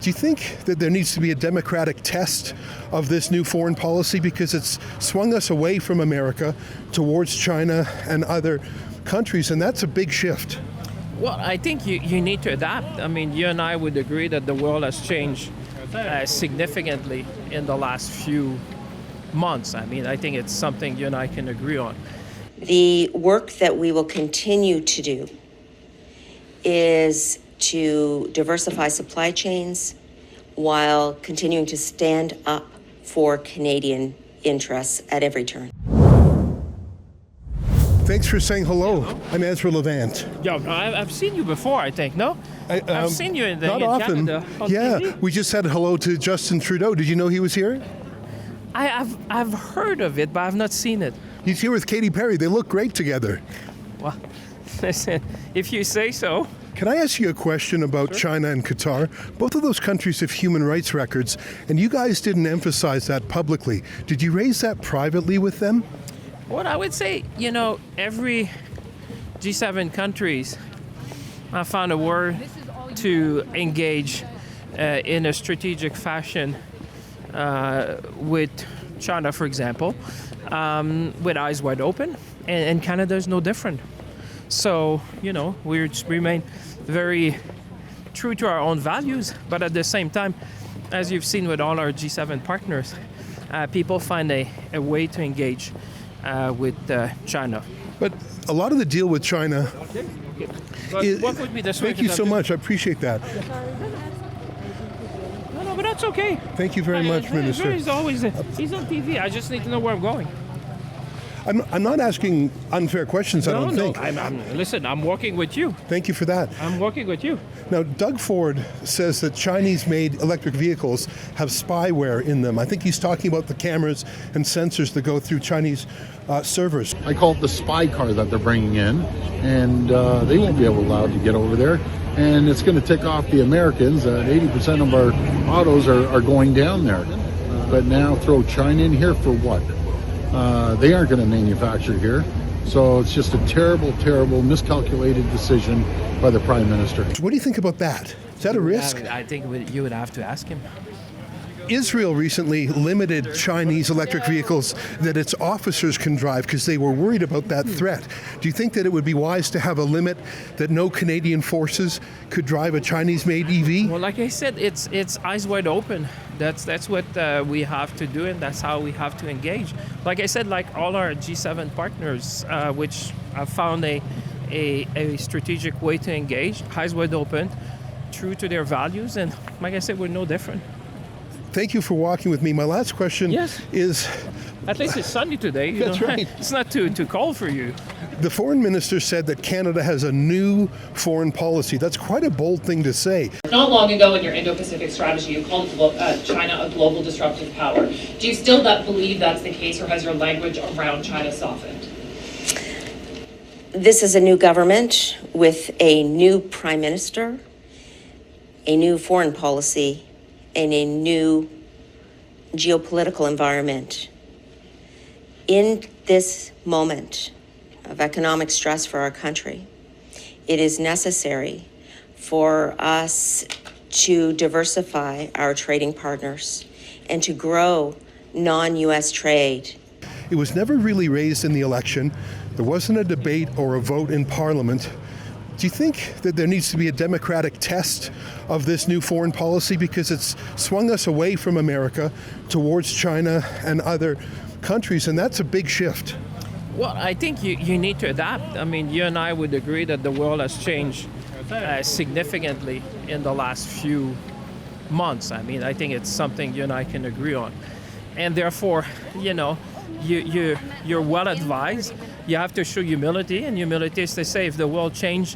Do you think that there needs to be a democratic test of this new foreign policy because it's swung us away from America towards China and other countries, and that's a big shift? Well, I think you need to adapt. I mean, you and I would agree that the world has changed significantly in the last few months. I mean, I think it's something you and I can agree on. The work that we will continue to do is to diversify supply chains while continuing to stand up for Canadian interests at every turn. Thanks for saying hello. I'm Ezra Levant. Yeah, I've seen you before, I think, no? I've seen you in not often. Canada on yeah, TV. We just said hello to Justin Trudeau. Did you know he was here? I've heard of it, but I've not seen it. He's here with Katy Perry. They look great together. Well, listen, if you say so. Can I ask you a question about China and Qatar? Both of those countries have human rights records, and you guys didn't emphasize that publicly. Did you raise that privately with them? Well, I would say, every G7 countries have found a word to engage in a strategic fashion with China, for example, with eyes wide open, and Canada is no different. So, we just remain very true to our own values, but at the same time, as you've seen with all our G7 partners, people find a way to engage with China. But a lot of the deal with China is... What would be the... Thank you so much. I appreciate that. No, but that's okay. Thank you very much, Minister. He's on TV. I just need to know where I'm going. I'm not asking unfair questions, I don't think. Listen, I'm working with you. Thank you for that. I'm working with you. Now, Doug Ford says that Chinese-made electric vehicles have spyware in them. I think he's talking about the cameras and sensors that go through Chinese servers. I call it the spy car that they're bringing in, and they won't be allowed to get over there. And it's going to tick off the Americans. 80% of our autos are going down there. But now throw China in here for what? They aren't going to manufacture here. So it's just a terrible, terrible, miscalculated decision by the Prime Minister. What do you think about that? Is that a risk? I think you would have to ask him. Israel recently limited Chinese electric vehicles that its officers can drive because they were worried about that threat. Do you think that it would be wise to have a limit that no Canadian forces could drive a Chinese-made EV? Well, like I said, it's eyes wide open. That's what we have to do, and that's how we have to engage. Like I said, like all our G7 partners, which have found a strategic way to engage, eyes wide open, true to their values, and like I said, we're no different. Thank you for walking with me. My last question is... At least it's sunny today. That's right. It's not too cold for you. The foreign minister said that Canada has a new foreign policy. That's quite a bold thing to say. Not long ago in your Indo-Pacific strategy, you called China a global disruptive power. Do you still believe that's the case, or has your language around China softened? This is a new government with a new prime minister, a new foreign policy, and a new geopolitical environment. In this moment of economic stress for our country, it is necessary for us to diversify our trading partners and to grow non-U.S. trade. It was never really raised in the election. There wasn't a debate or a vote in Parliament. Do you think that there needs to be a democratic test of this new foreign policy because it's swung us away from America towards China and other countries, and that's a big shift? Well, I think you need to adapt. I mean, you and I would agree that the world has changed significantly in the last few months. I mean, I think it's something you and I can agree on. And therefore, you're well advised. You have to show humility, and humility is to say if the world changed,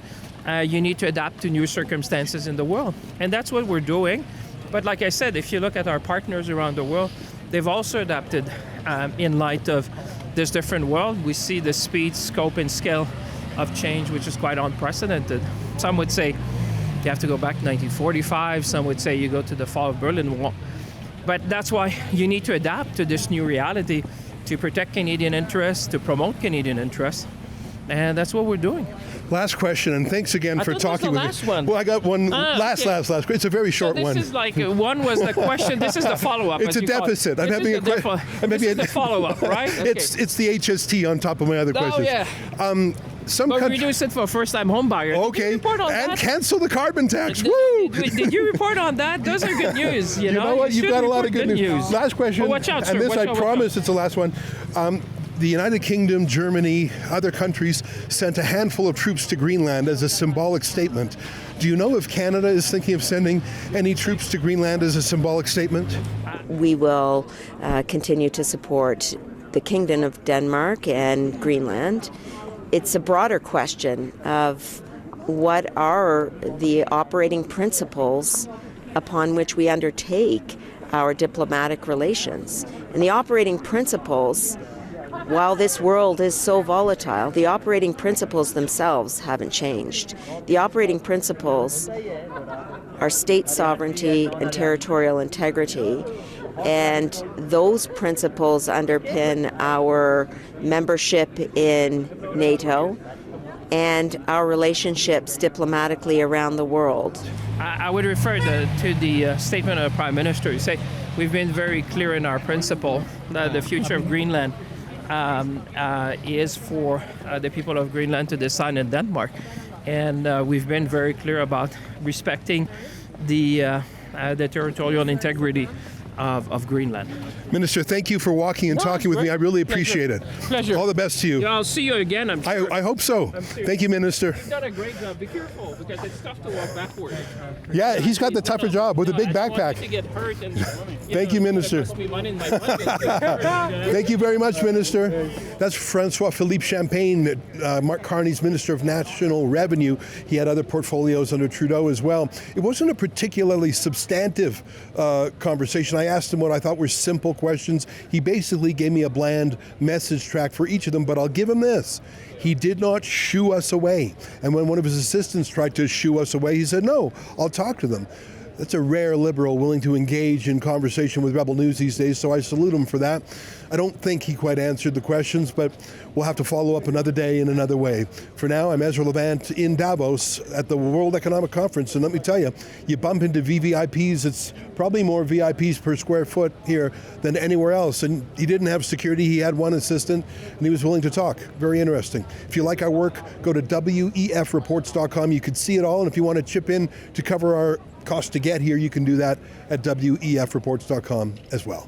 you need to adapt to new circumstances in the world. And that's what we're doing. But like I said, if you look at our partners around the world, they've also adapted in light of this different world. We see the speed, scope, and scale of change, which is quite unprecedented. Some would say you have to go back to 1945. Some would say you go to the fall of Berlin Wall. But that's why you need to adapt to this new reality to protect Canadian interests, to promote Canadian interests. And that's what we're doing. Last question, and thanks again I for thought that was talking the with last me. one. Well, I got one Okay. last. It's a very short This one. is like one was the question. This is the follow-up. It's as a you call it. deficit. I'm This having is a the que- This is the follow-up, right? Okay. It's the HST on top of my other questions. yeah. Some But countries. reduce it for first-time home buyers. Did you Okay, report on and that? cancel the carbon tax. Woo! Did you report on that? Those are good news. You You know what? You've should got a lot report of good news. Last question. Oh, watch out, sir. And this, Watch I out, watch promise, it's the last one. The United Kingdom, Germany, other countries sent a handful of troops to Greenland as a symbolic statement. Do you know if Canada is thinking of sending any troops to Greenland as a symbolic statement? We will continue to support the Kingdom of Denmark and Greenland. It's a broader question of what are the operating principles upon which we undertake our diplomatic relations. And the operating principles, while this world is so volatile, the operating principles themselves haven't changed. The operating principles are state sovereignty and territorial integrity, and those principles underpin our membership in NATO and our relationships diplomatically around the world. I would refer to the statement of the Prime Minister. You say, we've been very clear in our principle that the future of Greenland is for the people of Greenland to decide in Denmark. And we've been very clear about respecting the territorial integrity of Greenland. Minister, thank you for walking and talking with me. I really appreciate it. Pleasure. All the best to you. Yeah, I'll see you again, I'm sure. I hope so. Thank you, Minister. You've done a great job. Be careful, because it's tough to walk backwards. Yeah, he's got the tougher job with a big I don't want backpack. you to get hurt and, Thank you, Minister. cost me money in my budget. Thank you very much, Minister. That's François-Philippe Champagne, Mark Carney's Minister of National Revenue. He had other portfolios under Trudeau as well. It wasn't a particularly substantive conversation. I asked him what I thought were simple questions. He basically gave me a bland message track for each of them, but I'll give him this. He did not shoo us away. And when one of his assistants tried to shoo us away, he said, no, I'll talk to them. That's a rare Liberal willing to engage in conversation with Rebel News these days, so I salute him for that. I don't think he quite answered the questions, but we'll have to follow up another day in another way. For now, I'm Ezra Levant in Davos at the World Economic Conference, and let me tell you, you bump into VVIPs, it's probably more VIPs per square foot here than anywhere else, and he didn't have security, he had one assistant, and he was willing to talk. Very interesting. If you like our work, go to wefreports.com. You can see it all, and if you want to chip in to cover our cost to get here, you can do that at wefreports.com as well.